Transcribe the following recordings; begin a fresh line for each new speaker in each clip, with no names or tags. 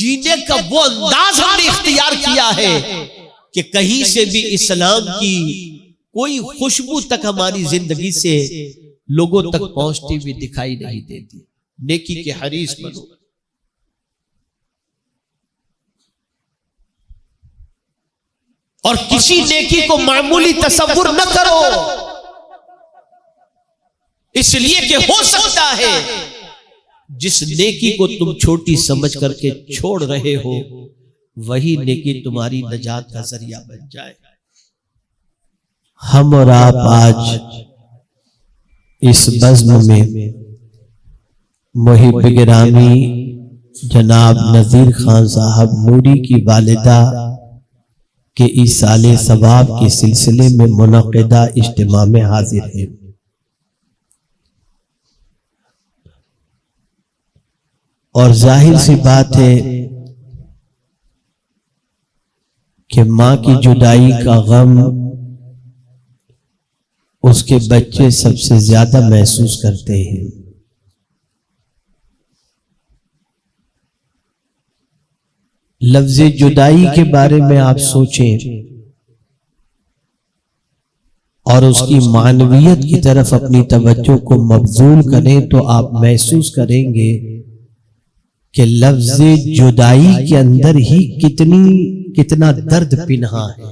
जीने का वो अंदाज हमने इख्तियार किया है कि कहीं से भी इस्लाम की कोई खुशबू तक हमारी जिंदगी से लोगों तक पहुंचती हुई दिखाई नहीं देती। नेकी के हरीस बनो। और किसी नेकी को मामूली तसव्वुर न करो, इसलिए कि हो सकता है जिस नेकी को तुम छोटी समझ करके छोड़ रहे हो वही नेकी तुम्हारी नजात का जरिया बन जाए। हम और आप आज इस बज़्म में मुहिब गिरामी जनाब नज़ीर खान साहब नूरी की वालिदा के ईसाले सवाब के सिलसिले में मुनक़िदा इज्तिमा में हाजिर है। और जाहिर सी बात है कि माँ की जुदाई का गम उसके बच्चे सबसे ज्यादा महसूस करते हैं। लफ्ज़ जुदाई के बारे में आप सोचें और उसकी मानवियत की तरफ अपनी तवज्जो को मबजूल करें तो आप महसूस करेंगे कि लफ्ज़ जुदाई के अंदर ही कितना दर्द पिन्हा है।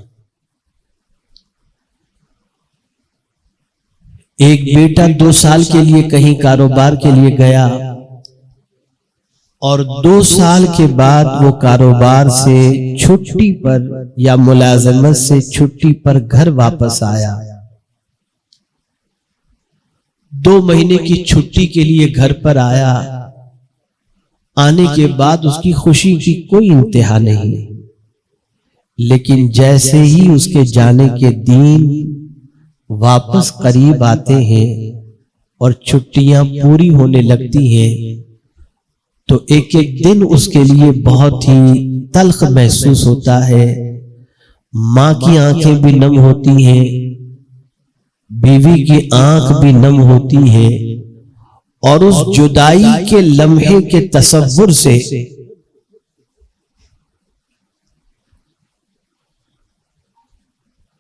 एक बेटा 2 साल के लिए कहीं कारोबार के लिए गया और 2 साल के बाद वो कारोबार से छुट्टी पर या मुलाजमत से छुट्टी पर घर वापस आया। 2 महीने की छुट्टी के लिए घर पर आया। आने के बाद उसकी खुशी की कोई इंतहा नहीं, लेकिन जैसे ही उसके जाने के दिन वापस करीब आते हैं और छुट्टियां पूरी होने लगती हैं तो एक एक दिन उसके लिए बहुत ही तल्ख महसूस होता है। माँ की आंखें भी नम होती हैं, बीवी की आंख भी नम होती है और उस जुदाई के लम्हे के तसव्वुर से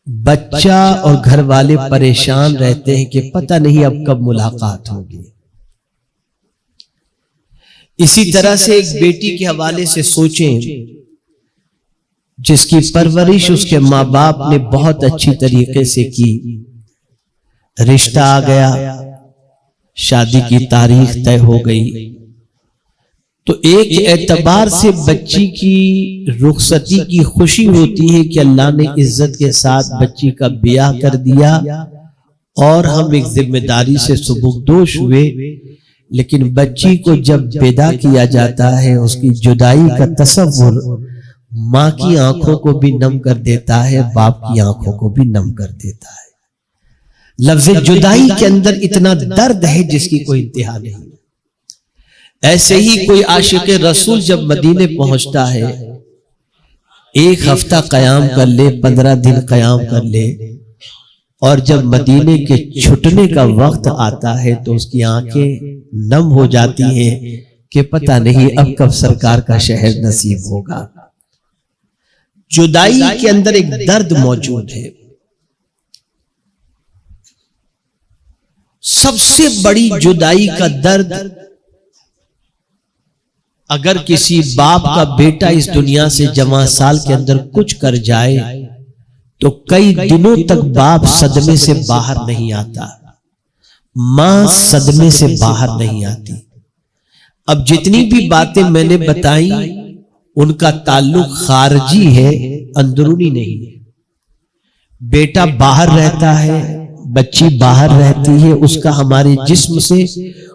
बच्चा और घर वाले परेशान रहते हैं कि पता नहीं अब कब मुलाकात होगी। इसी तरह से एक बेटी के हवाले से सोचें जिसकी परवरिश उसके माँ बाप ने बहुत अच्छी तरीके से की। रिश्ता आ गया, शादी की तारीख तय हो गई तो एक एतबार से बच्ची की रुखसती की खुशी होती है कि अल्लाह ने इज्जत के साथ बच्ची का ब्याह कर दिया और हम एक जिम्मेदारी से सुबुकदोश हुए। लेकिन बच्ची को जब विदा किया जाता है उसकी जुदाई का तसव्वुर माँ की आंखों को भी नम कर देता है, बाप की आंखों को भी नम कर देता है। लफ्ज़ जुदाई के अंदर इतना दर्द है जिसकी कोई इंतहा नहीं। ऐसे ही कोई आशिक रसूल जब मदीने पहुंचता है, 1 हफ्ता कयाम कर ले, 15 दिन कयाम कर ले और जब मदीने के छुटने का वक्त आता है तो उसकी आंखें नम हो जाती हैं कि पता नहीं अब कब सरकार का शहर नसीब होगा। जुदाई के अंदर एक दर्द मौजूद है। सबसे बड़ी जुदाई का दर्द, अगर किसी बाप का बेटा इस दुनिया से जवां साल के अंदर कुछ कर जाए तो कई दिनों तक बाप सदमे से बाहर नहीं आता, मां सदमे से बाहर नहीं आती। अब जितनी भी बातें मैंने बताई उनका ताल्लुक खारजी है, अंदरूनी नहीं है। बेटा बाहर रहता है, बच्ची बाहर रहती है, उसका हमारे जिस्म से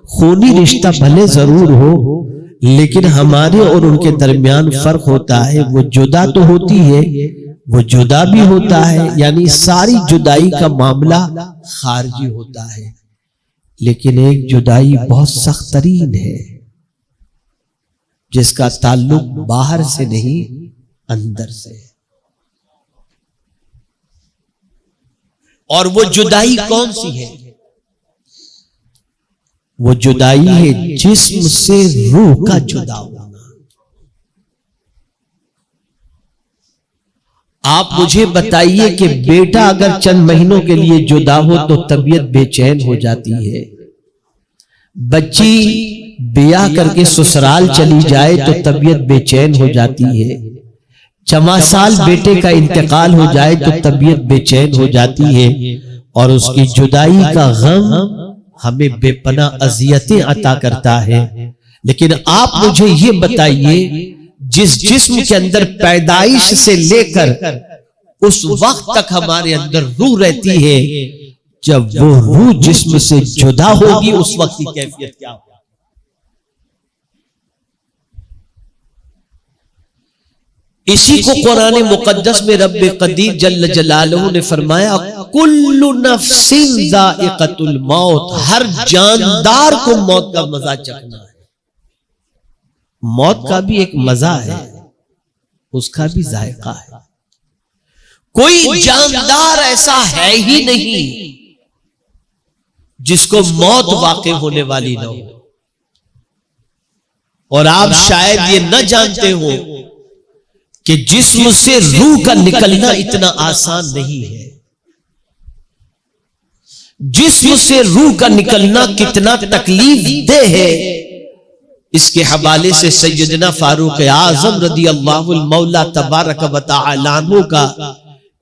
खूनी रिश्ता भले जरूर हो लेकिन हमारे और उनके दरमियान फर्क होता है। वो जुदा तो होती है, वो जुदा भी होता है, यानी सारी जुदाई का मामला खारजी होता है। लेकिन एक जुदाई बहुत सख्त तरीन है जिसका ताल्लुक बाहर से नहीं अंदर से है। और वो जुदाई कौन सी है? वो जुदाई है जिस्म से रूह का जुदा होना। आप मुझे बताइए कि बेटा अगर चंद महीनों के लिए जुदा हो तो तबीयत बेचैन हो जाती है, बच्ची ब्याह करके ससुराल चली जाए तो तबीयत बेचैन हो जाती है, चमासाल बेटे का इंतकाल हो जाए तो तबीयत बेचैन हो जाती है, और उसकी जुदाई का गम हमें बेपना अजियतें अता करता है। लेकिन आप मुझे ये बताइए, जिस जिस्म के अंदर पैदाइश से लेकर उस वक्त तक हमारे अंदर रूह रहती है, जब वो रूह जिस्म से जुदा होगी उस वक्त की कैफियत क्या होगी? इसी को कुरान मुकद्दस में रब्बे कदीर जल्ल जलालहू ने फरमाया, कुल्लु नफ्सिन ज़ाइक़तुल मौत, हर जानदार को मौत का मजा चखना है। मौत का भी एक मजा है, उसका भी जायका है। कोई जानदार ऐसा है ही नहीं जिसको मौत वाक़ई होने वाली ना हो। और आप शायद ये न जानते हो कि जिस्म से रूह का निकलना इतना आसान नहीं है। जिस्म से रूह का निकलना कितना तकलीफ दे है, इसके हवाले से सैयदना फारूक आजम रदी अल्लाहुल मौला तबारक व तआला अन्हु का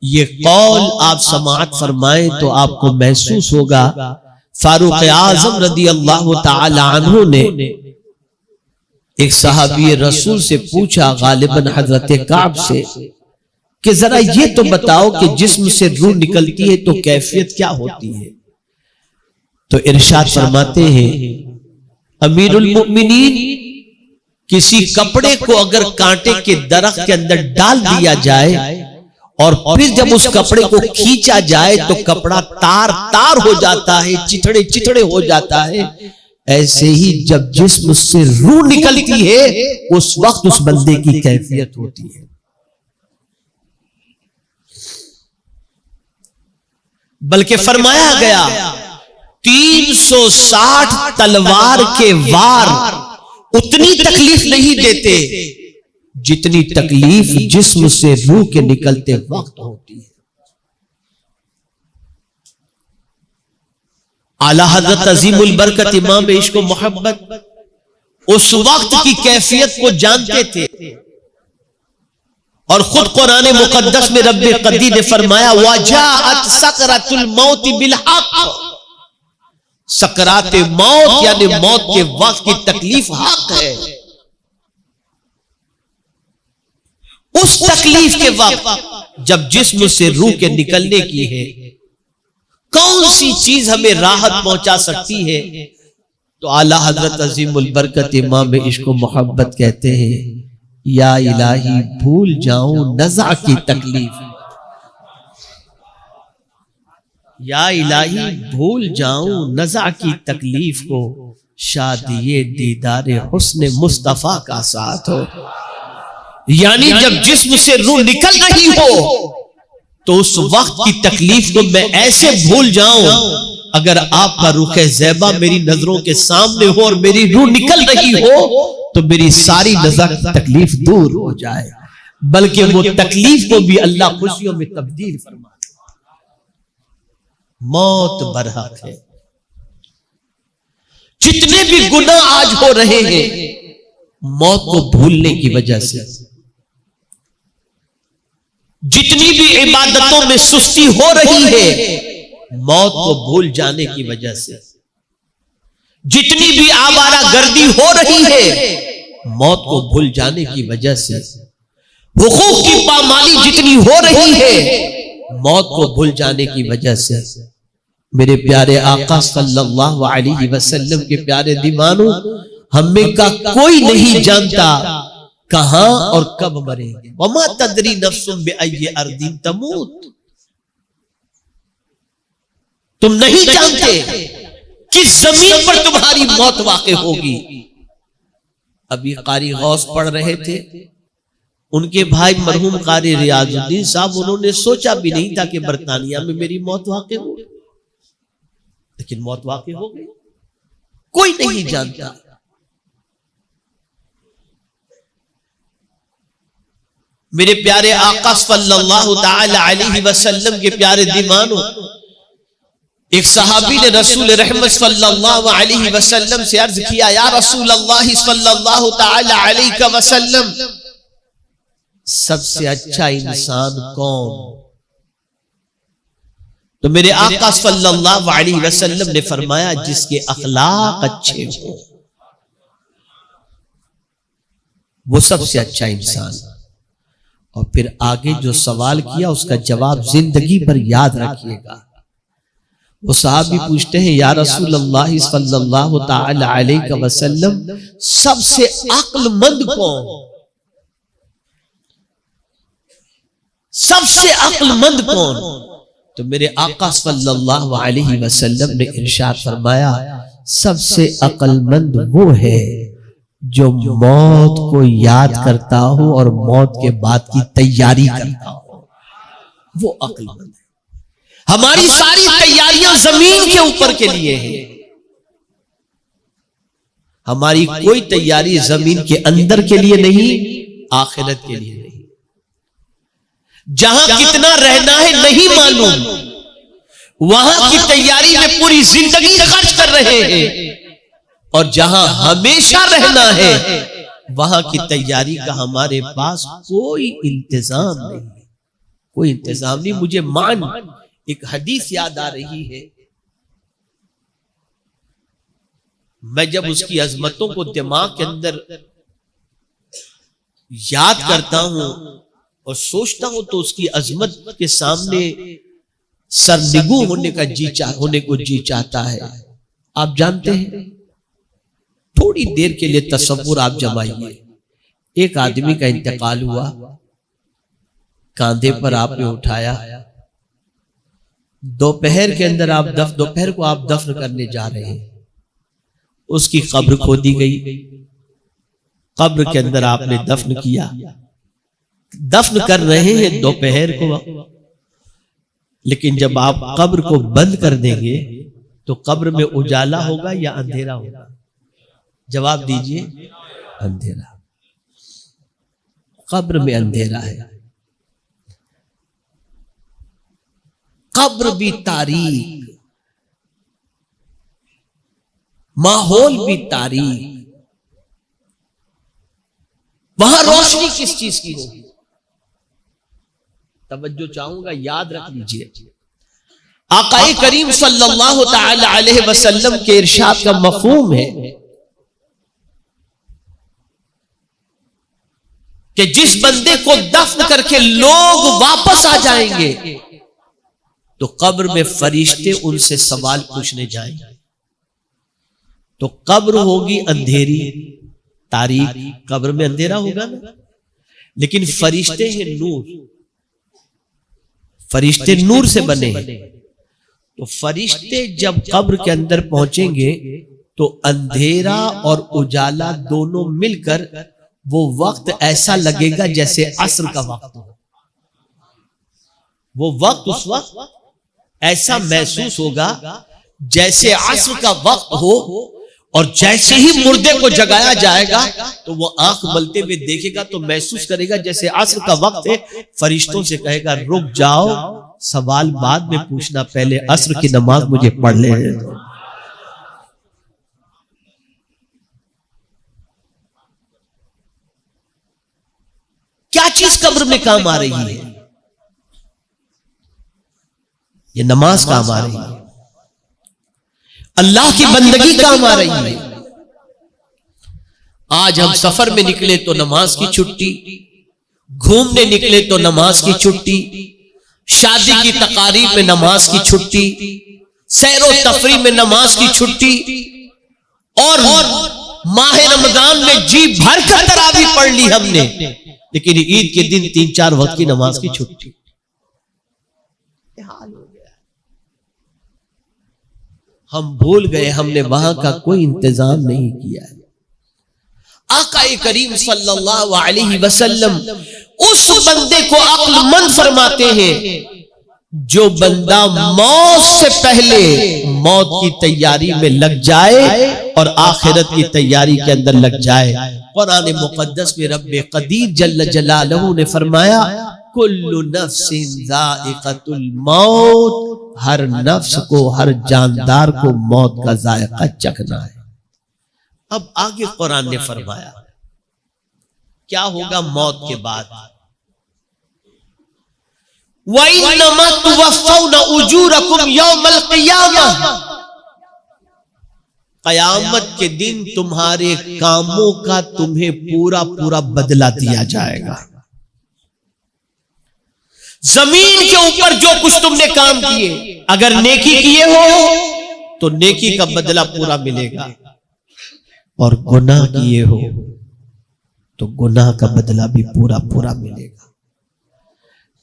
ये कौल आप समाअत फरमाएं तो आपको महसूस होगा। फारूक आजम रदी अल्लाहु तआला अन्हु ने एक सहाबी रसूल से पूछा, गालिबन हजरत काब से, कि जरा ये तो बताओ कि जिस्म से रूह निकलती है तो कैफियत क्या होती है? तो इरशाद फरमाते हैं, अमीरुल मोमिनीन, किसी कपड़े को अगर कांटे के दरख्त के अंदर डाल दिया जाए और फिर जब उस कपड़े को खींचा जाए तो कपड़ा तार तार हो जाता है, चिथड़े चिथड़े हो जाता है, ऐसे ही जब जिस्म से रूह निकलती है उस वक्त उस बंदे की कैफियत होती है। बल्कि फरमाया गया 360 तलवार के वार उतनी तकलीफ नहीं देते जितनी तकलीफ जिस्म से रूह के निकलते वक्त होती है। आला हज़रत अज़ीमुल बरकत इमाम इश्क़ व मोहब्बत उस वक्त की कैफियत को जानते थे और खुद कुरान मुक़द्दस में रब्बे क़दीर ने फरमाया, वजाअत सकरातुल मौत बिल हक़, सकरात मौत यानी मौत के वक्त की तकलीफ हक है। उस तकलीफ के वक्त जब जिस्म से रूह के निकलने की है, कौन सी चीज हमें राहत पहुंचा सकती है? तो आला हजरत अज़ीमुल बरकत इमाम इश्क़ व मोहब्बत कहते हैं, या इलाही भूल जाऊं नज़ा की तकलीफ, या इलाही भूल जाऊं नज़ा की तकलीफ को, शादी दीदारे हुस्न मुस्तफा का साथ हो। यानी जब जिस्म से रूह निकल रही हो तो उस वक्त की तकलीफ को मैं ऐसे भूल जाऊं, अगर आपका रुख ज़ैबा मेरी नजरों के सामने हो और मेरी रूह निकल रही हो तो मेरी सारी नजर तकलीफ दूर हो जाए, बल्कि वो तकलीफ को भी अल्लाह खुशियों में तब्दील फरमा। मौत बरहक है। जितने भी गुनाह आज हो रहे हैं मौत को भूलने की वजह से, जितनी भी इबादतों में सुस्ती हो रही है मौत को भूल जाने की वजह से, जितनी भी आवारा गर्दी हो रही है मौत को भूल जाने की वजह से, हुकूक की पामाली जितनी हो रही है मौत को भूल जाने की वजह से। मेरे प्यारे आका सल्लल्लाहु अलैहि वसल्लम के प्यारे दीवानों, हमें का कोई नहीं जानता कहां और कब मरेंगे। वमा तदरी नफ्सुम बिअय्यि अर्दिन तमूत, तुम नहीं जानते किस जमीन पर तुम्हारी मौत वाक़ई होगी। अभी कारी गौस पढ़ रहे थे, उनके भाई मरहूम कारी रियाजुद्दीन साहब, उन्होंने सोचा भी नहीं था कि बरतानिया में मेरी मौत वाक़ई हो, लेकिन मौत वाक़ई हो गई। कोई नहीं जानता। मेरे प्यारे आका सल्लल्लाहु ताला अलैहि वसल्लम के प्यारे दीवानों, एक सहाबी ने रसूल रहमत सल्लल्लाहु अलैहि वसल्लम से अर्ज किया, या रसूल अल्लाह सल्लल्लाहु ताला अलैहि वसल्लम, सबसे अच्छा इंसान कौन? तो मेरे आका सल्लल्लाहु अलैहि वसल्लम ने फरमाया, जिसके अखलाक अच्छे हो वो सबसे अच्छा इंसान। और फिर आगे जो सवाल किया उसका जवाब जिंदगी भर याद रखिएगा। वो साहबी पूछते हैं, या रसूल अल्लाह सल्लल्लाहु ताला अलैहि वसल्लम, सबसे अक्लमंद कौन? सबसे अक्लमंद कौन? तो मेरे आका सल्लल्लाहु अलैहि वसल्लम ने इरशाद फरमाया, सबसे अक्लमंद वो है जो मौत को याद करता हो और मौत के बाद की तैयारी करता हो, वो अक्लमंद है। हमारी सारी तैयारियां जमीन के ऊपर के लिए है, हमारी कोई तैयारी जमीन के अंदर के लिए नहीं, आखिरत के लिए नहीं। जहां कितना रहना है नहीं मालूम, वहां की तैयारी में पूरी जिंदगी खर्च कर रहे हैं, और जहां हमेशा रहना है वहां की तैयारी का हमारे पास कोई इंतजाम नहीं, कोई इंतजाम नहीं। मुझे एक हदीस याद आ रही है, मैं जब उसकी अजमतों को दिमाग के अंदर याद करता हूं और सोचता हूं तो उसकी अजमत के सामने सरनिगू होने को जी चाहता है। आप जानते हैं, थोड़ी देर के लिए तसव्वुर आप जमाइए, एक आदमी का इंतकाल हुआ, कांधे पर आपने उठाया, दोपहर के अंदर दोपहर को आप दफन करने जा रहे हैं, उसकी कब्र खोदी गई, कब्र के अंदर आपने दफन किया, दफन कर रहे हैं दोपहर को, लेकिन जब आप कब्र को बंद कर देंगे तो कब्र में उजाला होगा या अंधेरा होगा? जवाब दीजिए, अंधेरा। कब्र में अंधेरा है, कब्र भी तारीक, माहौल भी तारीक, वहां रोशनी किस चीज की होगी? तवज्जो चाहूंगा, याद रख लीजिए, आकाए करीम सल्लल्लाहु ताला अलैहि वसल्लम के इरशाद का मफहूम है कि जिस बंदे को दफन करके लोग वापस आ जाएंगे तो कब्र में फरिश्ते उनसे सवाल पूछने जाएंगे, तो कब्र होगी अंधेरी, तारीक, कब्र में अंधेरा होगा ना, लेकिन फरिश्ते हैं नूर, फरिश्ते नूर से बने हैं। तो फरिश्ते जब कब्र के अंदर पहुंचेंगे तो अंधेरा और उजाला दोनों मिलकर वो वक्त ऐसा लगेगा जैसे असर का वक्त हो, वो वक्त उस वक्त ऐसा महसूस होगा जैसे असर का वक्त हो, और जैसे ही मुर्दे को जगाया जाएगा तो वो आंख मलते हुए देखेगा तो महसूस करेगा जैसे असर का वक्त है। फरिश्तों से कहेगा, रुक जाओ, सवाल बाद में पूछना, पहले असर की नमाज मुझे पढ़ ले। क्या चीज कब्र में काम आ रही है? ये नमाज काम आ रही है, अल्लाह की बंदगी काम आ रही है। आज हम सफर में निकले तो नमाज की छुट्टी, घूमने निकले तो नमाज की छुट्टी, शादी की तकारीब में नमाज की छुट्टी, सैरो तफरी में नमाज की छुट्टी, और माह रमजान में जी भर कर तरावी पढ़ ली हमने, लेकिन ईद के दिन 3-4 वक्त की नमाज की छुट्टी। हाल हो गया, हम भूल गए हमने वहां का कोई इंतजाम नहीं किया है। आकाए करीम सल्लल्लाहु अलैहि वसल्लम उस बंदे को अक्लमंद फरमाते हैं जो बंदा मौत से पहले मौत की तैयारी में लग जाए और आखिरत की तैयारी के अंदर लग जाए। कुरान मुकद्दस में रब्बे कदीर जल्ल जलालहू ने फरमाया कुल्लु नफ्सिन ज़ाइक़तुल मौत, हर नफ्स को, हर जानदार को मौत का जायका चखना है। अब आगे कुरान ने फरमाया क्या होगा मौत के बाद, वइन्नमा तुवफ़्फ़ौना उजूरकुम यौमल क़ियामह, क़यामत के दिन तुम्हारे कामों का तुम्हें पूरा पूरा बदला दिया जाएगा। जमीन के ऊपर जो कुछ तुमने काम किए, अगर नेकी किए हो तो नेकी का बदला पूरा मिलेगा, और गुनाह किए हो तो गुनाह का बदला भी पूरा पूरा मिलेगा।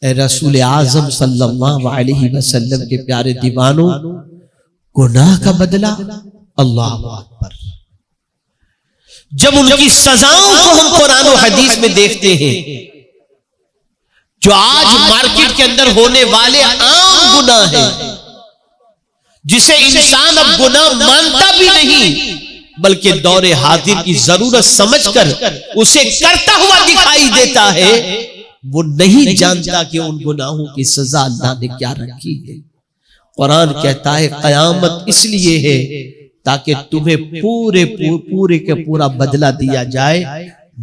ए रसूल आज़म सल्लल्लाहु अलैहि वसल्लम के प्यारे दीवानों, गुनाह का बदला, अल्लाह अकबर। जब उनकी सजाओं को हम कुरान और हदीस में देखते हैं, जो आज मार्केट के अंदर होने वाले आम गुनाह है, जिसे इंसान अब गुनाह मानता भी नहीं, बल्कि दौरे हाजिर की जरूरत समझकर उसे करता हुआ दिखाई देता है, वो नहीं जानता कि उन गुनाहों की सजा अल्लाह ने क्या रखी है। कुरान कहता है क़यामत इसलिए है ताकि तुम्हें पूरे के पूरा बदला दिया जाए,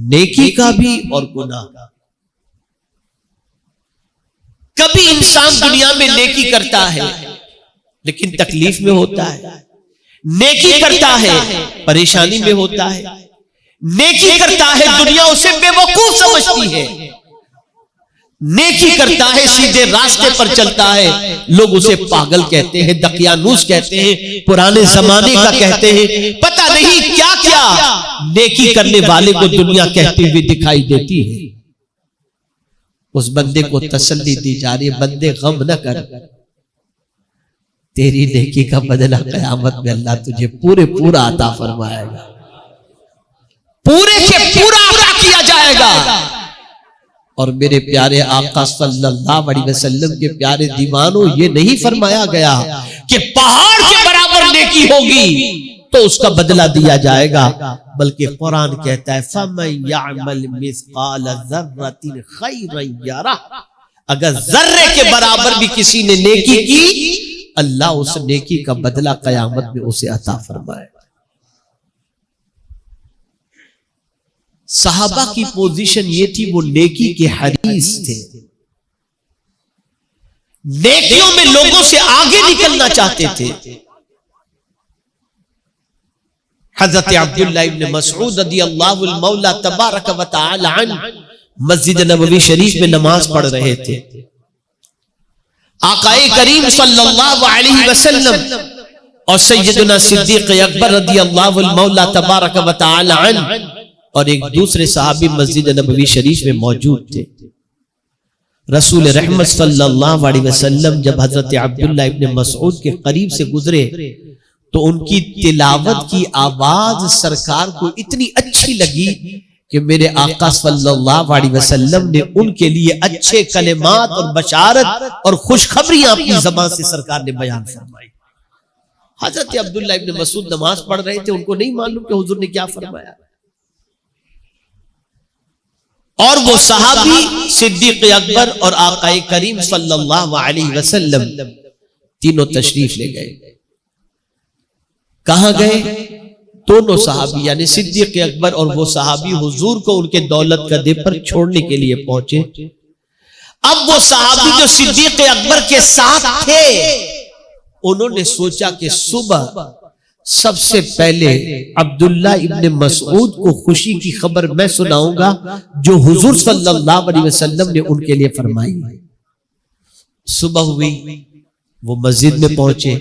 नेकी का भी और गुनाह का। कभी इंसान दुनिया में नेकी करता है लेकिन तकलीफ में होता है, नेकी करता है परेशानी में होता है, नेकी करता है दुनिया उसे बेवकूफ समझती है, नेकी करता है सीधे रास्ते पर चलता है, लोग उसे पागल कहते हैं, दकियानूस कहते हैं, पुराने जमाने का कहते हैं, पता नहीं क्या क्या नेकी करने वाले को दुनिया कहते हुए दिखाई देती है। उस बंदे को तसल्ली दी जा रही है, बंदे गम न कर, तेरी नेकी का बदला क़यामत में अल्लाह तुझे पूरा अता फरमाएगा, पूरे के पूरा अता किया जाएगा। और मेरे प्यारे आका सल्लल्लाहु अलैहि वसल्लम के प्यारे दीवानों, ये नहीं फरमाया गया कि पहाड़ के बराबर नेकी होगी तो उसका बदला दिया जाएगा, बल्कि कुरान कहता है फमन यअमल मिस्काल ज़र्रतिन खैरन यरह, अगर जर्रे के बराबर भी किसी ने नेकी की, अल्लाह उस नेकी का बदला क़यामत में उसे अता फरमाएगा। सहाबा की पोजीशन ये थी, वो नेकी के हरीस थे, नेकियों में लोगों से आगे निकलना चाहते थे। हजरत अब्दुल्लाह इब्न मसऊद रदियल्लाहु मौला तबारक व तआला अन्हु मस्जिद नबवी शरीफ में नमाज पढ़ रहे थे। आकाए करीम सल्लल्लाहु अलैहि वसल्लम और सैयदना सिद्दीक अकबर रदियल्लाहु मौला तबारक व तआला अन्हु और एक दूसरे सहाबी मस्जिद नबवी शरीफ में मौजूद थे। रसूल रहमत सल्लल्लाहु अलैहि वसल्लम जब हजरत अब्दुल्लाह इब्न मसऊद के करीब से गुजरे तो उनकी तिलावत की आवाज सरकार को इतनी अच्छी लगी कि मेरे आका सल्लल्लाहु अलैहि वसल्लम ने उनके लिए अच्छे कलिमात और बशारत और खुशखबरियां अपनी ज़बान से सरकार ने बयान फरमाई। हजरत अब्दुल्लाह इब्न मसऊद नमाज पढ़ रहे थे, उनको नहीं मालूम कि हुजूर ने क्या फरमाया, और वो सहाबी सिद्दीक अकबर और आकाए करीम सल्लल्लाहु अलैहि वसल्लम तीनों तशरीफ ले गए। कहां गए? दोनों सहाबी यानी सिद्दीक अकबर और वो सहाबी हुजूर को उनके दौलत गदे पर छोड़ने के लिए पहुंचे। अब वो सहाबी जो सिद्दीक अकबर के साथ थे, उन्होंने सोचा कि सुबह सबसे पहले अब्दुल्ला इब्न मसऊद को खुशी की खबर मैं सुनाऊंगा जो हुजूर सल्लल्लाहु अलैहि वसल्लम ने उनके लिए फरमाई। सुबह हुई, वो मस्जिद में पहुंचे,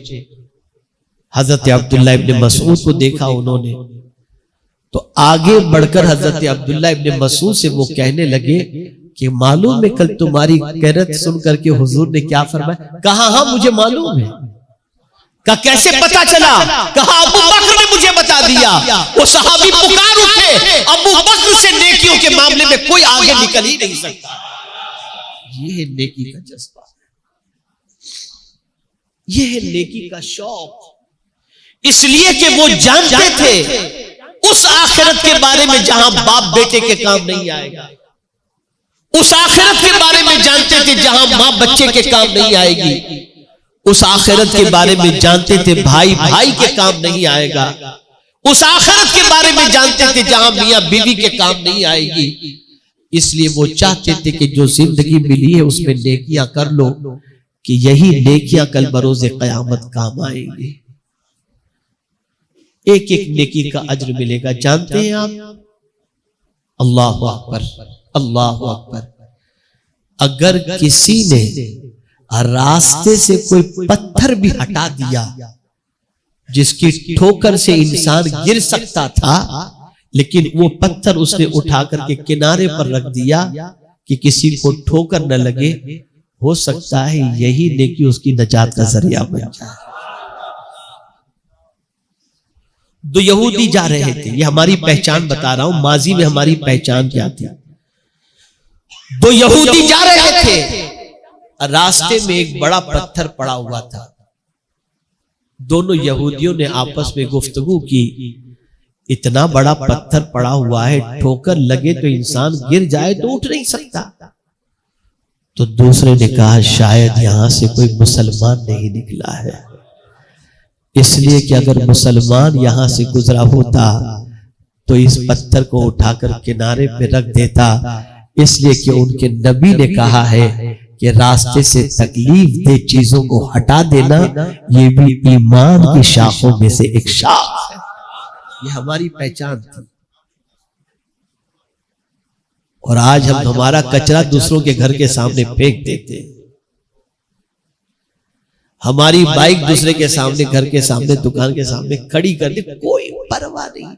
हजरत अब्दुल्ला इब्न मसऊद को देखा उन्होंने, तो आगे बढ़कर हजरत अब्दुल्ला इब्न मसऊद से वो कहने लगे कि मालूम है कल तुम्हारी क़िरात सुन करके हुजूर ने क्या फरमाया? कहा हाँ मुझे मालूम है। कहा कैसे पता चला? कहा अबू बकर ने मुझे बता दिया। वो सहाबी पुकार उठे, अबू बकर से नेकियों के मामले में कोई आगे निकल ही नहीं सकता। ये है नेकी का जज्बा। यह है नेकी का शौक, इसलिए कि वो जानते थे उस आखिरत के बारे में जहां बाप बेटे के काम नहीं आएगा, उस आखिरत के बारे में जानते थे जहां मां बच्चे के काम नहीं आएगी, उस आखिरत के बारे में जानते थे भाई भाई के काम नहीं आएगा, उस आखिरत के बारे में जानते थे जहां मियां बीवी के काम नहीं आएगी। इसलिए वो चाहते थे कि जो जिंदगी मिली है उसमें नेकियां कर लो, कि यही नेकियां कल बरोज़े क़यामत काम आएंगी। एक एक नेकी का अज्र मिलेगा। जानते हैं आप, अल्लाह अकबर, अल्लाह अकबर, अगर किसी ने रास्ते से कोई पत्थर भी हटा दिया जिसकी ठोकर से इंसान गिर सकता था, लेकिन वो पत्थर उसने उठा करके किनारे पर रख दिया कि किसी को ठोकर न लगे, हो सकता है यही नेकी उसकी नजात का जरिया बन जाए। दो यहूदी जा रहे थे, ये हमारी पहचान बता रहा हूं, माजी में हमारी पहचान क्या थी। दो यहूदी जा रहे थे, रास्ते में एक बड़ा पत्थर पड़ा हुआ था। दोनों यहूदियों ने आपस में गुफ्तगू की, इतना बड़ा पत्थर पड़ा हुआ है, ठोकर लगे तो इंसान गिर जाए तो उठ नहीं सकता। तो दूसरे ने कहा शायद यहां से कोई मुसलमान नहीं निकला है, इसलिए कि अगर मुसलमान यहां से गुजरा होता तो इस पत्थर को उठाकर किनारे पे रख देता, इसलिए कि उनके नबी ने कहा है कि रास्ते से तकलीफ दे चीजों को हटा देना ये भी ईमान की शाखों में से एक शाख है। ये हमारी पहचान थी। और आज हम हमारा कचरा दूसरों के घर के सामने फेंक देते हैं, हमारी बाइक दूसरे के सामने, घर के सामने, दुकान के सामने खड़ी कर दे, कोई परवाह नहीं।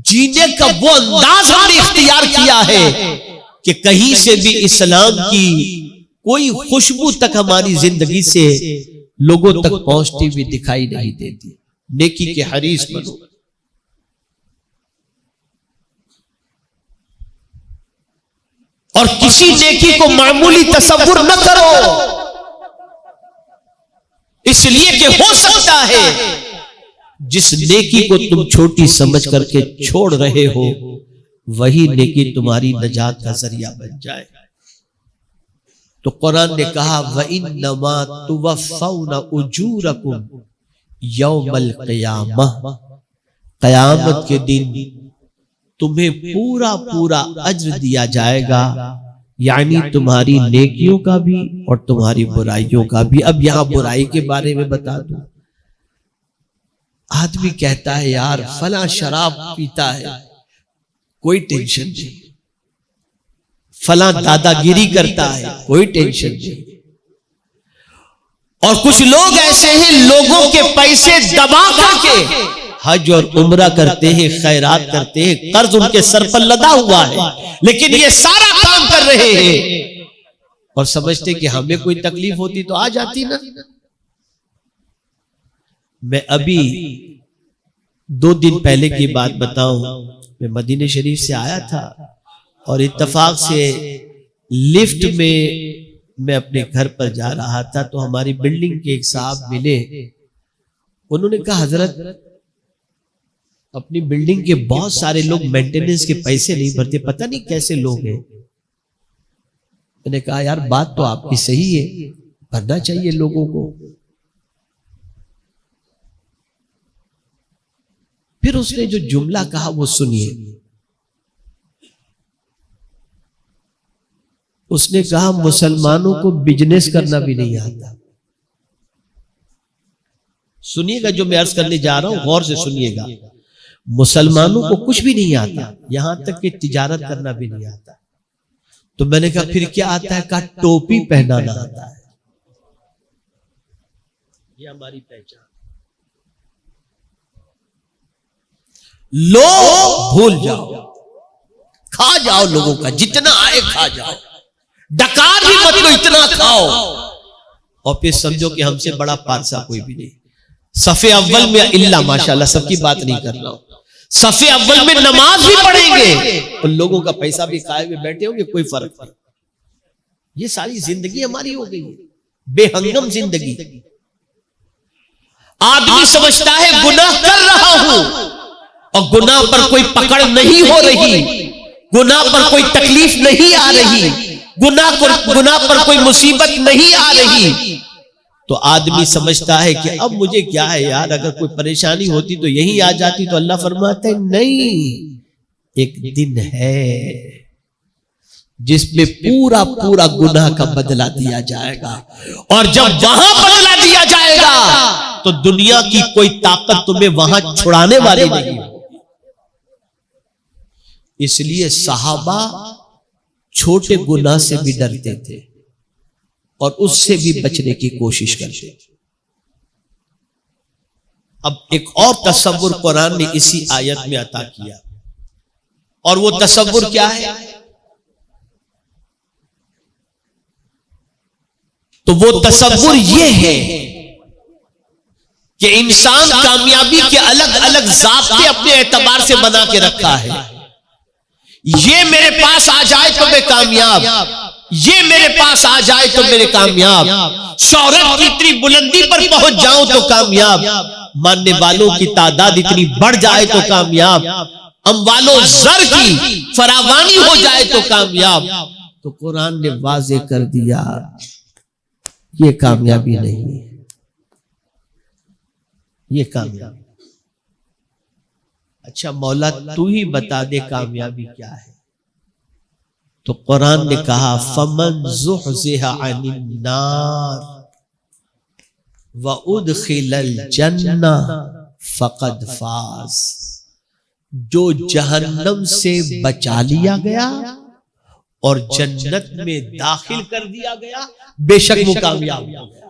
जीने का वो अंदाज हमने इख्तियार किया है कि कहीं से भी इस्लाम की कोई खुशबू तक हमारी जिंदगी से लोगों तक पहुंचती हुई दिखाई नहीं देती। नेकी के हरीस बनो। और किसी नेकी को मामूली तसव्वुर न करो, इसलिए कि हो सकता है जिस नेकी को तुम छोटी समझ करके छोड़ रहे हो वही नेकी तुम्हारी नजात का जरिया बन जाए। तो कुरान ने कहा वइन्नमा तुवफ़्फ़ौना उजूरकुम यौमल क़ियामह, क़यामत के दिन तुम्हें पूरा पूरा अज्र दिया जाएगा, यानी तुम्हारी नेकियों का भी और तुम्हारी बुराइयों का भी। अब यहां बुराई के बारे में बता दूं, आदमी कहता है यार फला शराब पीता है, कोई टेंशन नहीं, फला दादागिरी करता है, कोई टेंशन नहीं। और कुछ लोग ऐसे हैं लोगों के पैसे दबा करके हज और उम्रा करते हैं, खैरात करते हैं, कर्ज उनके सर पर लदा हुआ है, लेकिन ये सारा काम कर रहे हैं और समझते कि हमें कोई तकलीफ होती तो आ जाती ना। मैं अभी 2 दिन पहले की बात बताऊं, मैं मदीने शरीफ से आया था और इत्तफाक से लिफ्ट में मैं अपने घर पर जा रहा था तो हमारी बिल्डिंग के एक साहब मिले। उन्होंने कहा हजरत अपनी बिल्डिंग के बहुत सारे लोग मेंटेनेंस के पैसे नहीं भरते, पता नहीं कैसे लोग हैं। मैंने कहा यार बात तो आपकी सही है, भरना चाहिए लोगों को। फिर उसने जो जुमला कहा वो सुनिए। उसने कहा मुसलमानों को बिजनेस करना भी नहीं आता। सुनिएगा जो मैं अर्ज करने जा रहा हूं, गौर से सुनिएगा। मुसलमानों को कुछ भी नहीं आता, यहां तक कि तिजारत करना भी नहीं आता। तो मैंने कहा फिर क्या आता है? कहा टोपी पहनाना आता है। ये हमारी पहचान। लो भूल जाओ, खा जाओ, लोगों का जितना आए खा जाओ, डकार भी मत लो, इतना खाओ और फिर समझो कि हमसे बड़ा पारसा कोई भी नहीं। सफे अव्वल में इल्ला माशाल्लाह, सबकी बात नहीं कर रहा हूं, सफे अव्वल में नमाज भी पढ़ेंगे तो लोगों का पैसा भी खाए हुए बैठे होंगे, कोई फर्क नहीं। ये सारी जिंदगी हमारी हो गई है, बेहंगम जिंदगी। आदमी समझता है गुनाह कर रहा हूं और गुनाह पर कोई पकड़ नहीं हो रही, गुनाह पर कोई तकलीफ नहीं आ रही, गुनाह पर कोई मुसीबत नहीं आ रही, तो आदमी समझता है कि अब मुझे क्या है यार, अगर कोई परेशानी होती तो यहीं आ जाती। तो अल्लाह फरमाते हैं नहीं, एक दिन है जिसमें पूरा पूरा गुनाह का बदला दिया जाएगा, और जब वहां बदला दिया जाएगा तो दुनिया की कोई ताकत तुम्हें वहां छुड़ाने वाली नहीं। इसलिए सहाबा छोटे गुनाह से भी डरते थे और उससे भी बचने की कोशिश करते थे। अब एक और तसव्वुर कुरान ने इसी आयत में अता किया, और वो तसव्वुर क्या है? तो वो तसव्वुर ये है कि इंसान कामयाबी के अलग अलग ज़ाब्ते अपने एतबार से बना के रखा है। ये मेरे पास आ जाए तो मैं कामयाब, ये मेरे पास आ जाए तो मेरे कामयाब, शोहरत की इतनी बुलंदी पर पहुंच जाऊं तो कामयाब, मानने वालों की तादाद इतनी बढ़ जाए तो कामयाब, अम्वालो ज़र की फरावानी हो जाए तो कामयाब। तो कुरान ने वाज़े कर दिया ये कामयाबी नहीं है, ये कामयाबी। अच्छा मौला तू ही बता दे कामयाबी क्या है। तो कुरान ने कहा फमन ज़ुहज़िहा अनिन नार व उदखिलल जन्नह फ़क़द फ़ाज़, जो जहन्नम से बचा लिया गया और जन्नत में दाखिल कर दिया गया, बेशक वो कामयाब हो गया।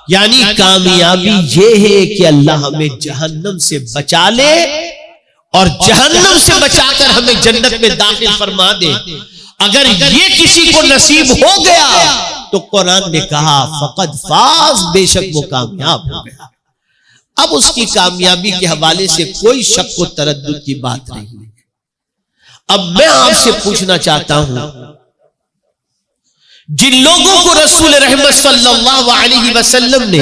यानी कामयाबी ये है कि अल्लाह हमें जहन्नम से बचा ले और जहन्नम से बचाकर हमें जन्नत में दाखिल फरमा दे। अगर ये किसी को नसीब हो गया तो कुरान ने कहा फ़क़द फ़ाज़, बेशक वो कामयाब हो गया। अब उसकी कामयाबी के हवाले से कोई शक व तरद्दुद की बात नहीं है। अब मैं आपसे पूछना चाहता हूं, जिन लोगों को रसूल रहमत सल्लल्लाहु अलैहि वसल्लम ने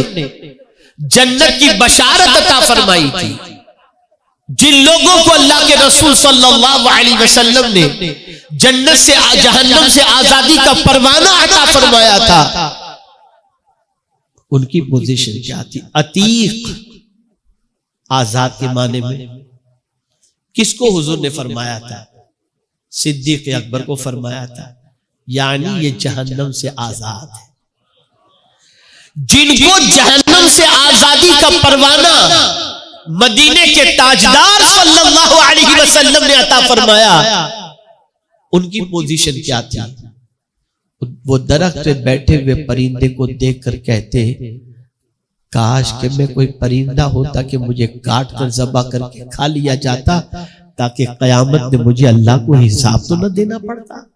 जन्नत की बशारत अता फरमाई थी, जिन लोगों को अल्लाह के रसूल सल्लल्लाहु अलैहि वसल्लम ने जन्नत से जहन्नम से आजादी का परवाना अता फरमाया था, उनकी पोजीशन क्या थी? अतीक, आजाद के माने में किसको हुजूर ने फरमाया था? सिद्दीक अकबर को फरमाया था, यानी ये जहन्नम से आजाद है। जिनको जहन्नम से आजादी का परवाना मदीने के ताजदार सल्लल्लाहु अलैहि वसल्लम ने अता फरमाया, उनकी पोजीशन क्या थी? वो दरख्त पे बैठे हुए परिंदे को देखकर कहते, काश कि मैं कोई परिंदा होता कि मुझे काट कर ज़बह करके खा लिया जाता, ताकि कयामत में मुझे अल्लाह को हिसाब तो न देना पड़ता।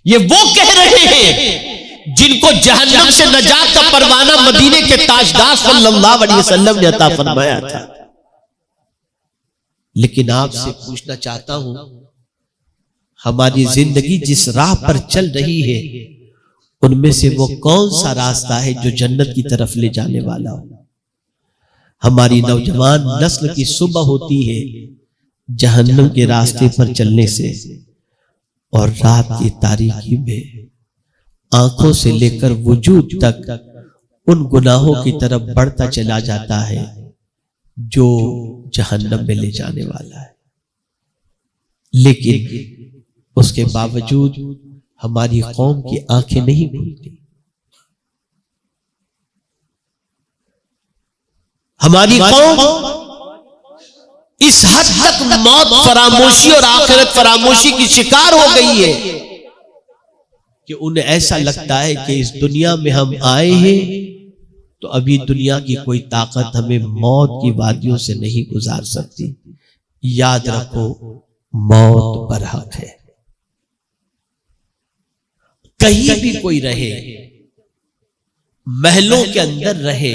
ये वो कह रहे हैं जिनको जहन्नम से नजात का परवाना मदीने के ताजदार सल्लल्लाहु अलैहि वसल्लम ने अता फरमाया था। लेकिन आपसे पूछना चाहता हूं, हमारी जिंदगी जिस राह पर चल रही है उनमें से वो कौन सा रास्ता है जो जन्नत की तरफ ले जाने वाला हो? हमारी नौजवान नस्ल की सुबह होती है जहन्नम के रास्ते पर चलने से, और रात की तारीकी में आंखों से लेकर वजूद तक उन गुनाहों की तरफ बढ़ता चला जाता है जो जहन्नम में ले जाने वाला है। लेकिन उसके बावजूद हमारी कौम की आंखें नहीं खुलती। हमारी कौम इस हद तक मौत फरामोशी और आखिरत फरामोशी की शिकार हो गई है कि उन्हें ऐसा लगता है कि इस दुनिया में हम आए हैं तो अभी दुनिया की कोई ताकत हमें मौत की वादियों से नहीं गुजार सकती। याद रखो, मौत बरहक है। कहीं भी कोई रहे, महलों के अंदर रहे,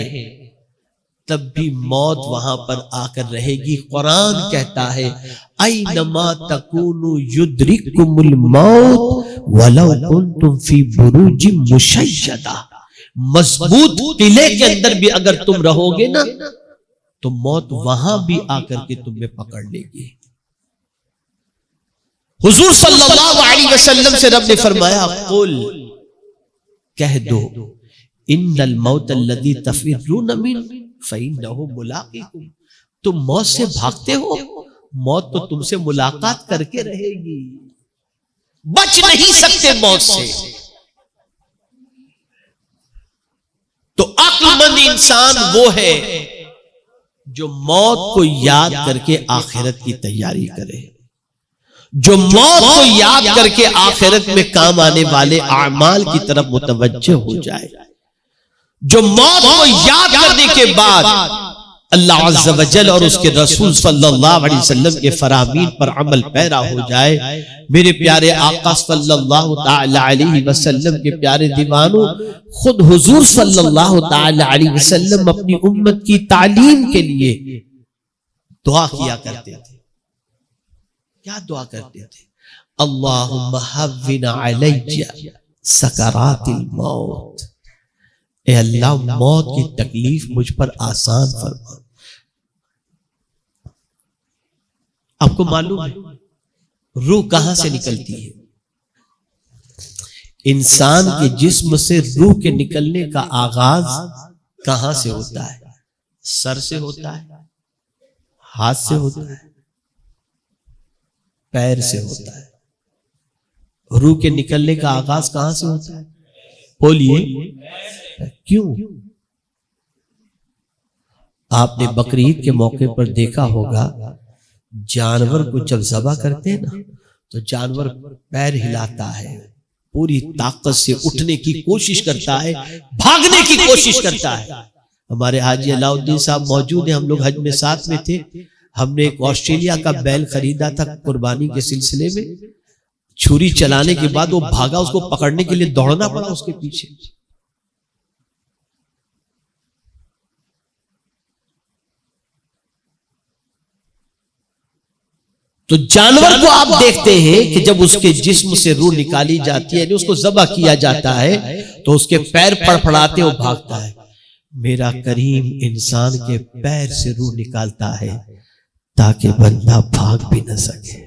तब भी मौत वहां पर आकर रहेगी। कुरान कहता है ऐनमा तकूनु युद्रिकुमुल मौत वलौ कुंतुम फी बुरूजिम मुशय्यदा मजबूत किले के अंदर भी अगर तुम रहोगे ना तो मौत वहां भी आकर के तुम्हें पकड़ लेगी। हुजूर सल्लल्लाहु अलैहि वसल्लम से रब ने फरमाया, कुल कह दो, इन्नल मौत अल्लज़ी तफिर्रून मिन फइन्नहु मुलाक़िकुम, तुम मौत से भागते हो, मौत तो तुमसे मुलाकात करके रहेगी, बच नहीं सकते मौत से। तो अक्लमंद इंसान वो है जो मौत को याद करके आखिरत की तैयारी करे, जो मौत को याद करके आखिरत में काम आने वाले आमाल की तरफ मुतवज्जे हो जाए, जो मौत को याद करने के बाद अल्लाह अज़्ज़ा व जल और उसके रसूल सल्लल्लाहु अलैहि वसल्लम के फरामीन पर अमल पैरा हो जाए। मेरे प्यारे आका सल्लल्लाहु ताला अलैहि वसल्लम के प्यारे दीवानों, खुद हुजूर सल्लल्लाहु ताला अलैहि वसल्लम अपनी उम्मत की तालीम के लिए दुआ किया करते थे। क्या दुआ करते थे? अल्लाहुम्मा हव्विन अलैया सकरातिल मौत, ए अल्लाह मौत की तकलीफ मुझ पर आसान फरमा। आपको मालूम है रूह कहां से निकलती है? इंसान के जिस्म से रूह के निकलने का आगाज कहां से होता है? सर से होता है, हाथ से होता है, पैर से होता है। रूह के निकलने का आगाज कहां से होता है? बोलिए क्यों? आपने बकरीद के मौके पर देखा होगा, जानवर को जब ज़बह करते हैं ना तो जानवर पैर हिलाता है, पूरी ताकत से उठने की कोशिश करता है, भागने की कोशिश करता है। हमारे हाजी अलाउद्दीन साहब मौजूद हैं, हम लोग हज में साथ में थे। हमने एक ऑस्ट्रेलिया का बैल खरीदा था कुर्बानी के सिलसिले में। छुरी चलाने के बाद वो भागा, उसको पकड़ने के लिए दौड़ना पड़ा उसके पीछे। तो जानवर को आप देखते हैं कि जब उसके जिस्म से रूह निकाली जाती है, उसको ज़बह किया जाता है, तो उसके पैर फड़फड़ाते वो भागता है। मेरा करीम इंसान के पैर से रूह निकालता है ताकि बंदा भाग भी न सके,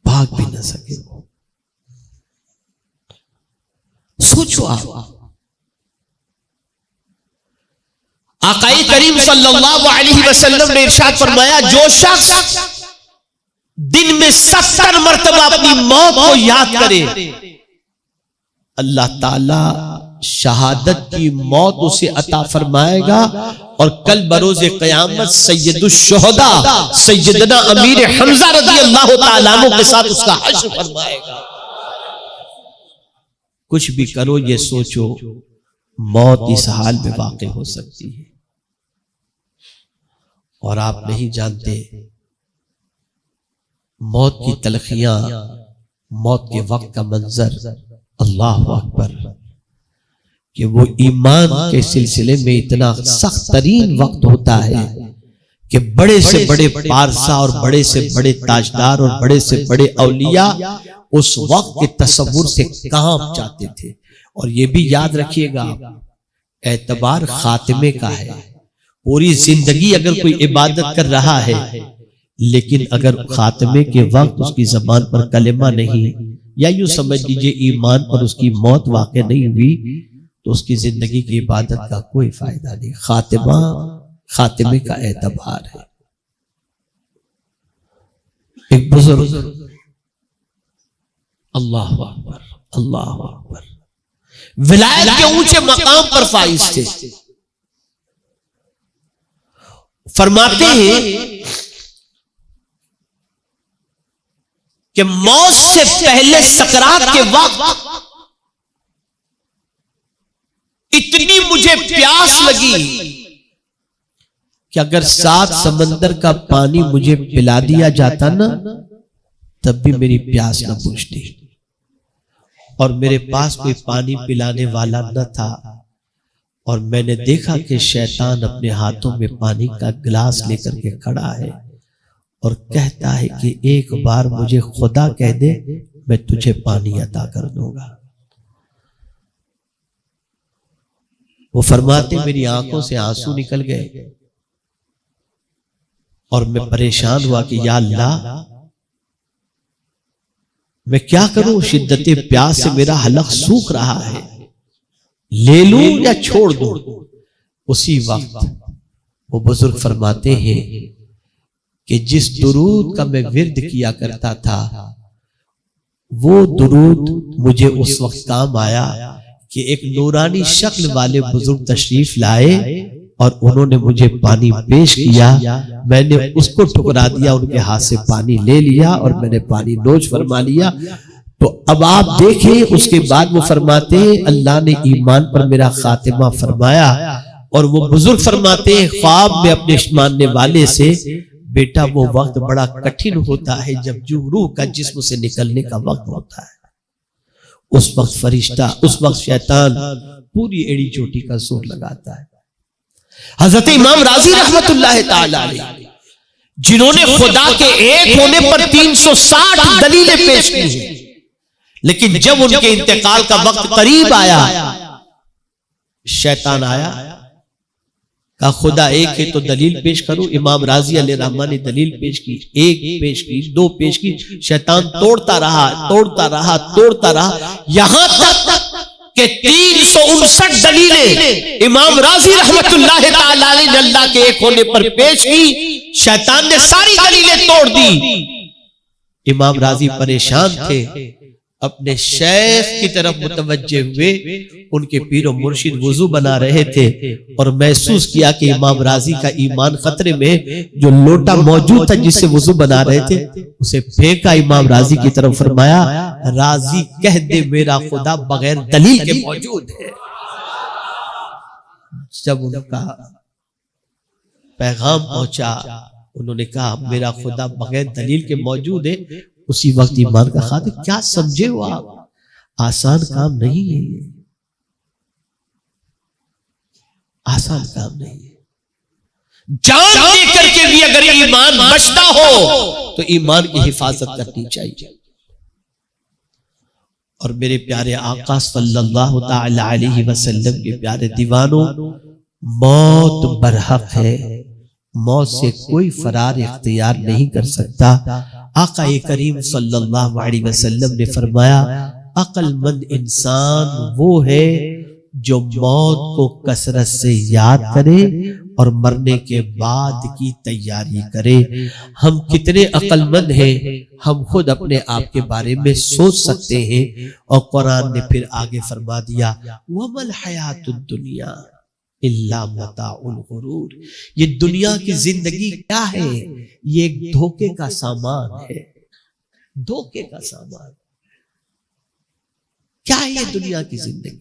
भाग भी न सके। सोचो आप, आकाए करीम सल्लल्लाहु अलैहि वसल्लम ने इरशाद फरमाया, जो शख्स दिन में 70 मरतबा अपनी मौत को याद करे, अल्लाह ताला शहादत की मौत उसे अता फरमाएगा और कल बरोज़े क़यामत सैयदुश शुहदा सैयदना अमीर हमजा रज़ी अल्लाह ताला अन्हु के साथ उसका हश्र फरमाएगा। कुछ भी करो ये सोचो मौत इस हाल में वाक़ई हो सकती है और आप नहीं जानते मौत की तलखियां, मौत के वक्त का मंजर, अल्लाह अकबर, कि वो ईमान के सिलसिले में इतना सख्त तरीन वक्त होता है कि बड़े से बड़े पारसा और बड़े से बड़े ताजदार और बड़े से बड़े औलिया उस वक्त के तसव्वुर से कांप जाते थे। और ये भी याद रखिएगा, एतबार खात्मे का है। पूरी जिंदगी अगर कोई इबादत कर रहा है लेकिन अगर खात्मे के वक्त उसकी जबान पर कलेमा नहीं, या यूं समझ लीजिए ईमान पर उसकी मौत वाक़ई नहीं हुई, तो उसकी जिंदगी की इबादत का कोई फायदा नहीं। खातिमा खातिमे का एतबार है। एक बुजुर्ग, अल्लाह अकबर, अल्लाह अकबर, विलायत के ऊंचे मकाम पर फाइज थे। फरमाते हैं कि मौत से पहले सकरात के वक्त इतनी मुझे प्यास लगी कि अगर 7 समंदर का पानी मुझे पिला दिया जाता ना, तब भी मेरी प्यास न बुझती। और मेरे पास कोई पानी पिलाने वाला न था और मैंने देखा कि शैतान अपने हाथों में पानी का गिलास लेकर के खड़ा है और कहता है कि एक बार मुझे खुदा कह दे, मैं तुझे पानी अता कर दूंगा। वो फरमाते मेरी आंखों से आंसू निकल गए और मैं परेशान हुआ कि या अल्लाह मैं क्या करूं, शिद्दत प्यास से मेरा हलक सूख रहा है, ले लूं या छोड़ दूं। उसी वक्त वो बुजुर्ग फरमाते हैं कि जिस दुरूद का मैं विर्द किया करता था वो दुरूद मुझे उस वक्त काम आया कि एक नूरानी शक्ल वाले बुजुर्ग तशरीफ लाए और उन्होंने मुझे पानी पेश किया। मैंने उसको ठुकरा दिया, उनके हाथ से पानी ले लिया और मैंने पानी नोच फरमा लिया। तो अब आप देखें, उसके बाद वो फरमाते हैं अल्लाह ने ईमान पर मेरा खातिमा फरमाया। और वो बुजुर्ग फरमाते हैं ख्वाब में अपने मानने वाले से, बेटा वो वक्त बड़ा कठिन होता है जब रूह का जिस्म से निकलने का वक्त होता है। उस वक्त फरिश्ता, उस वक्त शैतान पूरी एड़ी चोटी का जोर लगाता है। हजरत इमाम राजी रहमतुल्लाह ताला अलैह, जिन्होंने खुदा के एक होने पर 360 दलीलें पेश की हैं, लेकिन जब उनके इंतकाल का वक्त करीब आया, शैतान आया, कहा खुदा एक है तो दलील पेश करूं। इमाम राजी अलैहि रहमान ने दलील पेश की, एक पेश की, दो पेश की। शैतान तोड़ता रहा, तोड़ता रहा, तोड़ता रहा, यहां तक कि 359 दलीलें इमाम राजी रहमतुल्लाह ताला अलैह ने अल्लाह के एक होने पर पेश की। शैतान ने सारी दलीलें तोड़ दी। इमाम राजी परेशान थे, अपने शेख की तरफ मुतवज्जे हुए। उनके पीर और मुर्शिद वुजू बना रहे थे और महसूस किया कि इमाम राजी का ईमान खतरे में। जो लोटा मौजूद था जिससे वुजू बना रहे थे उसे फेंका इमाम राजी की तरफ, फरमाया राजी कह दे मेरा खुदा बगैर दलील के मौजूद है। जब उनका पैगाम पहुंचा, उन्होंने कहा मेरा खुदा बगैर दलील के मौजूद है। उसी वक्त ईमान का खातिर, क्या समझे हो आप, आसान काम नहीं है ये, आसान काम नहीं है। जान देकर के भी अगर ईमान बचता हो तो ईमान की हिफाजत करनी चाहिए। और मेरे प्यारे आका सल्लल्लाहु ताला अलैहि वसल्लम के प्यारे दीवानों, मौत बरहक है, मौत से कोई फरार इख्तियार नहीं कर सकता। आका करीम सल्लल्लाहु अलैहि वसल्लम ने फरमाया अक्लमंद इंसान वो है जो मौत को कसरत से याद करे और मरने के बाद की तैयारी करे। हम कितने अक्लमंद हैं, हम खुद अपने आप के बारे में सोच सकते हैं। और कुरान ने फिर आगे फरमा दिया वमल हयातुद दुनिया इल्ला मताउल गुरूर, ये दुनिया की जिंदगी क्या है, ये एक धोखे का सामान है, धोखे का सामान। क्या है ये दुनिया की जिंदगी?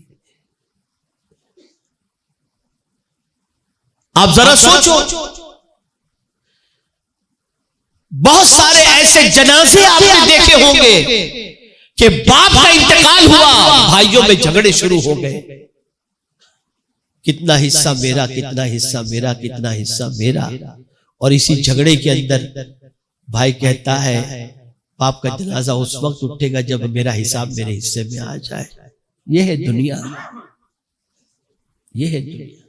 आप जरा सोचो, बहुत सारे ऐसे जनाजे आपने देखे होंगे कि बाप का इंतकाल हुआ, भाइयों में झगड़े शुरू हो गए, कितना हिस्सा मेरा, कितना हिस्सा मेरा, कितना हिस्सा मेरा। और इसी झगड़े के अंदर भाई कहता है बाप का जनाजा उस वक्त उठेगा जब मेरा हिसाब मेरे हिस्से में आ जाए। यह है दुनिया, यह है दुनिया।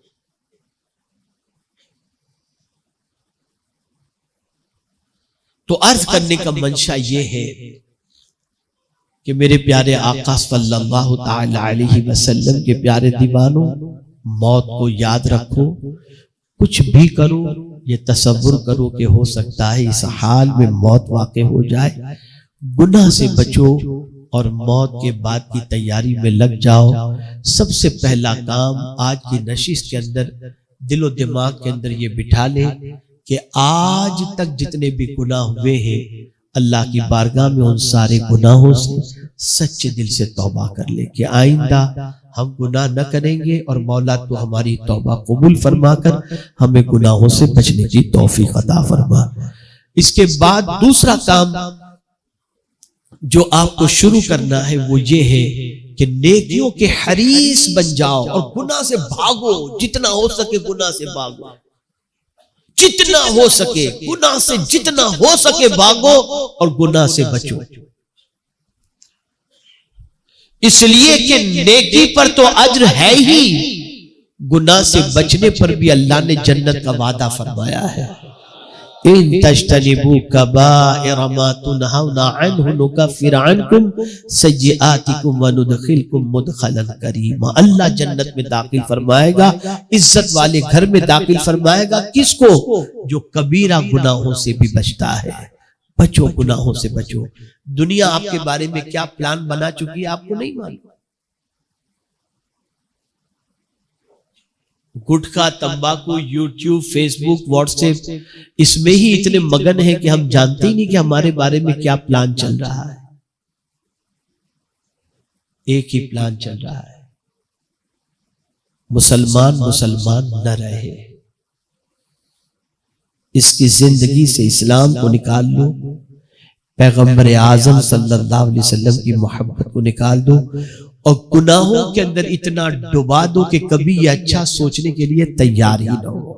तो अर्ज करने का मंशा यह है कि मेरे प्यारे आका सल्लल्लाहु ताला अलैहि वसल्लम के प्यारे दीवानों, मौत को याद रखो। कुछ भी करो ये तसव्वुर करो कि हो सकता है इस हाल में मौत वाक़े हो जाए। गुनाह से बचो और मौत के बाद की तैयारी में लग जाओ। सबसे पहला काम आज की नशिश के अंदर, दिलो दिमाग के अंदर ये बिठा ले कि आज तक जितने भी गुनाह हुए हैं, अल्लाह की बारगाह में उन सारे गुनाहों से सच्चे दिल से तौबा कर ले कि आइंदा हम गुनाह न करेंगे और मौला तो हमारी तौबा कबूल फरमाकर हमें गुनाहों से बचने की तौफीक अता फरमा। इसके बाद दूसरा काम जो आपको शुरू करना है वो ये है कि नेकियों के हरीस बन जाओ और गुनाह से भागो। जितना हो सके गुनाह से भागो, जितना हो सके गुनाह से, जितना हो सके भागो और गुनाह से बचो। इसलिए कि नेकी पर तो अज्र है ही, गुनाह से बचने पर भी अल्लाह ने जन्नत का वादा फरमाया है। इन तज्तनिबू कबाइर मा तुनहौना अन्हु नुकफ्फिर अन्कुम सय्यिआतिकुम व नुदखिलकुम मुदखलन करीमा। अल्लाह जन्नत में दाखिल फरमाएगा, इज्जत वाले घर में दाखिल फरमाएगा। किसको? जो कबीरा गुनाहों से भी बचता है। बचो, गुनाहों से बचो। दुनिया आपके बारे में क्या प्लान बना चुकी है आपको नहीं मालूम। गुटखा, तंबाकू, यूट्यूब, फेसबुक, व्हाट्सएप, इसमें ही इतने मगन हैं कि हम जानते ही नहीं कि हमारे बारे में क्या प्लान चल रहा है। एक ही प्लान चल रहा है, मुसलमान मुसलमान न रहे। इसकी जिंदगी से इस्लाम को निकाल लो, पैगंबर आजम सल्लल्लाहु अलैहि वसल्लम की मोहब्बत को निकाल दो और गुनाहों के अंदर इतना डुबा दो कि कभी ये अच्छा सोचने के लिए तैयार ही ना हो।